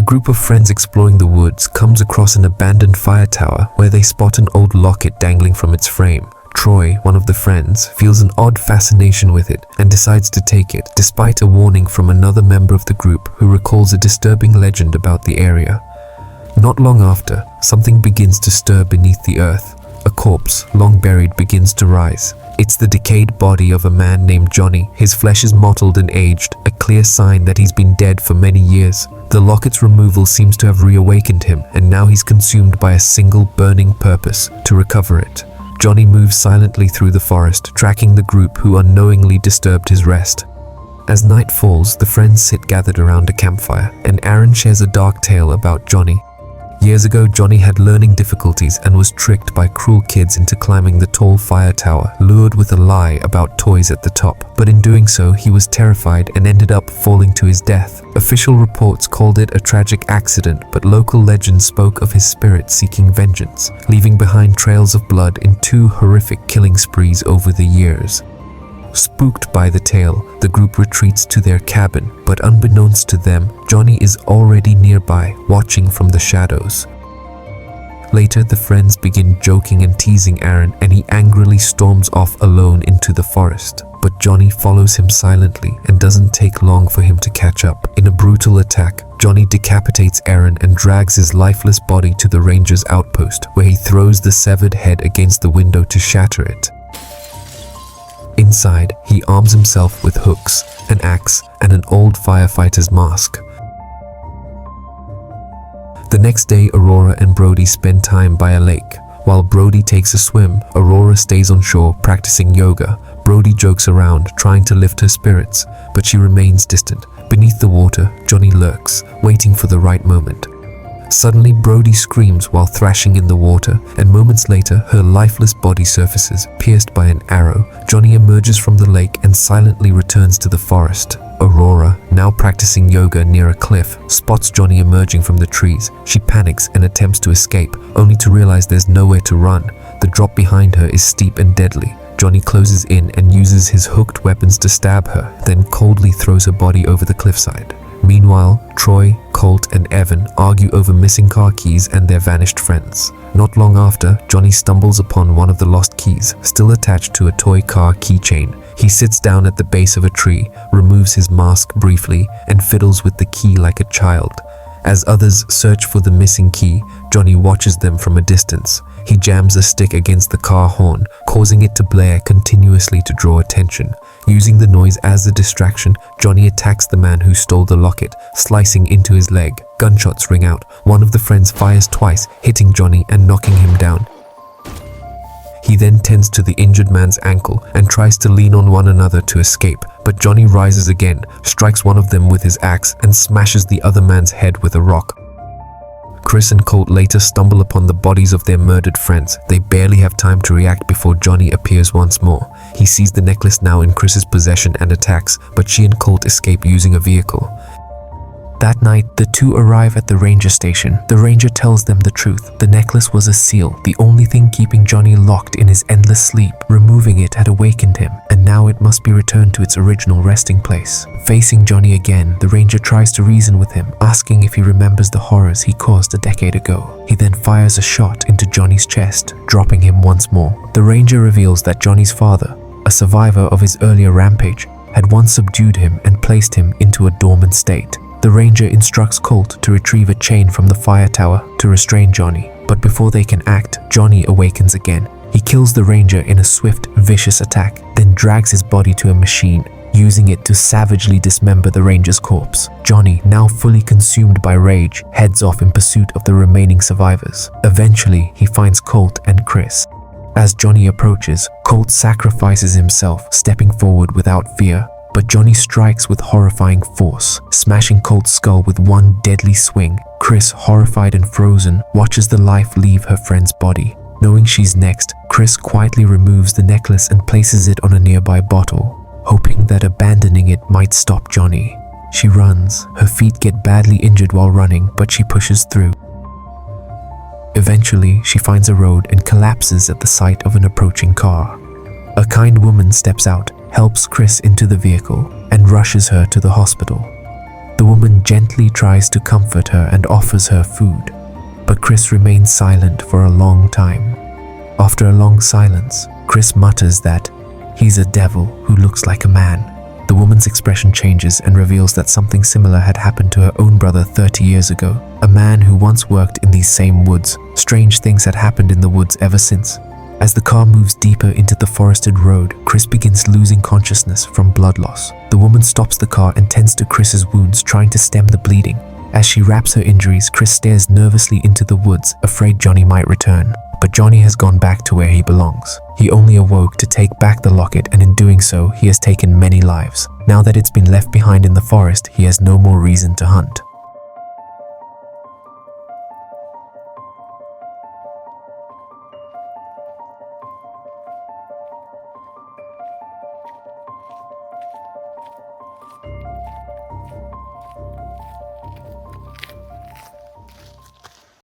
group of friends exploring the woods comes across an abandoned fire tower where they spot an old locket dangling from its frame. Troy, one of the friends, feels an odd fascination with it and decides to take it, despite a warning from another member of the group who recalls a disturbing legend about the area. Not long after, something begins to stir beneath the earth. A corpse, long buried, begins to rise. It's the decayed body of a man named Johnny. His flesh is mottled and aged, a clear sign that he's been dead for many years. The locket's removal seems to have reawakened him, and now he's consumed by a single burning purpose: to recover it. Johnny moves silently through the forest, tracking the group who unknowingly disturbed his rest. As night falls, the friends sit gathered around a campfire, and Aaron shares a dark tale about Johnny. Years ago, Johnny had learning difficulties and was tricked by cruel kids into climbing the tall fire tower, lured with a lie about toys at the top. But in doing so, he was terrified and ended up falling to his death. Official reports called it a tragic accident, but local legends spoke of his spirit seeking vengeance, leaving behind trails of blood in 2 horrific killing sprees over the years. Spooked by the tale, the group retreats to their cabin, but unbeknownst to them, Johnny is already nearby, watching from the shadows. Later, the friends begin joking and teasing Aaron, and he angrily storms off alone into the forest. But Johnny follows him silently, and doesn't take long for him to catch up. In a brutal attack, Johnny decapitates Aaron and drags his lifeless body to the ranger's outpost, where he throws the severed head against the window to shatter it. Inside, he arms himself with hooks, an axe, and an old firefighter's mask. The next day, Aurora and Brody spend time by a lake. While Brody takes a swim, Aurora stays on shore practicing yoga. Brody jokes around, trying to lift her spirits, but she remains distant. Beneath the water, Johnny lurks, waiting for the right moment. Suddenly, Brody screams while thrashing in the water, and moments later, her lifeless body surfaces, pierced by an arrow. Johnny emerges from the lake and silently returns to the forest. Aurora, now practicing yoga near a cliff, spots Johnny emerging from the trees. She panics and attempts to escape, only to realize there's nowhere to run. The drop behind her is steep and deadly. Johnny closes in and uses his hooked weapons to stab her, then coldly throws her body over the cliffside. Meanwhile, Troy, Colt, and Evan argue over missing car keys and their vanished friends. Not long after, Johnny stumbles upon one of the lost keys, still attached to a toy car keychain. He sits down at the base of a tree, removes his mask briefly, and fiddles with the key like a child. As others search for the missing key, Johnny watches them from a distance. He jams a stick against the car horn, causing it to blare continuously to draw attention. Using the noise as a distraction, Johnny attacks the man who stole the locket, slicing into his leg. Gunshots ring out. One of the friends fires twice, hitting Johnny and knocking him down. He then tends to the injured man's ankle and tries to lean on one another to escape, but Johnny rises again, strikes one of them with his axe, and smashes the other man's head with a rock. Chris and Colt later stumble upon the bodies of their murdered friends. They barely have time to react before Johnny appears once more. He sees the necklace now in Chris's possession and attacks, but she and Colt escape using a vehicle. That night, the two arrive at the ranger station. The ranger tells them the truth. The necklace was a seal, the only thing keeping Johnny locked in his endless sleep. Removing it had awakened him, and now it must be returned to its original resting place. Facing Johnny again, the ranger tries to reason with him, asking if he remembers the horrors he caused a decade ago. He then fires a shot into Johnny's chest, dropping him once more. The ranger reveals that Johnny's father, a survivor of his earlier rampage, had once subdued him and placed him into a dormant state. The ranger instructs Colt to retrieve a chain from the fire tower to restrain Johnny, but before they can act, Johnny awakens again. He kills the ranger in a swift, vicious attack, then drags his body to a machine, using it to savagely dismember the ranger's corpse. Johnny, now fully consumed by rage, heads off in pursuit of the remaining survivors. Eventually, he finds Colt and Chris. As Johnny approaches, Colt sacrifices himself, stepping forward without fear. But Johnny strikes with horrifying force, smashing Colt's skull with one deadly swing. Chris, horrified and frozen, watches the life leave her friend's body. Knowing she's next, Chris quietly removes the necklace and places it on a nearby bottle, hoping that abandoning it might stop Johnny. She runs. Her feet get badly injured while running, but she pushes through. Eventually, she finds a road and collapses at the sight of an approaching car. A kind woman steps out, helps Chris into the vehicle, and rushes her to the hospital. The woman gently tries to comfort her and offers her food, but Chris remains silent for a long time. After a long silence, Chris mutters that he's a devil who looks like a man. The woman's expression changes and reveals that something similar had happened to her own brother 30 years ago, a man who once worked in these same woods. Strange things had happened in the woods ever since. As the car moves deeper into the forested road, Chris begins losing consciousness from blood loss. The woman stops the car and tends to Chris's wounds, trying to stem the bleeding. As she wraps her injuries, Chris stares nervously into the woods, afraid Johnny might return. But Johnny has gone back to where he belongs. He only awoke to take back the locket, and in doing so, he has taken many lives. Now that it's been left behind in the forest, he has no more reason to hunt.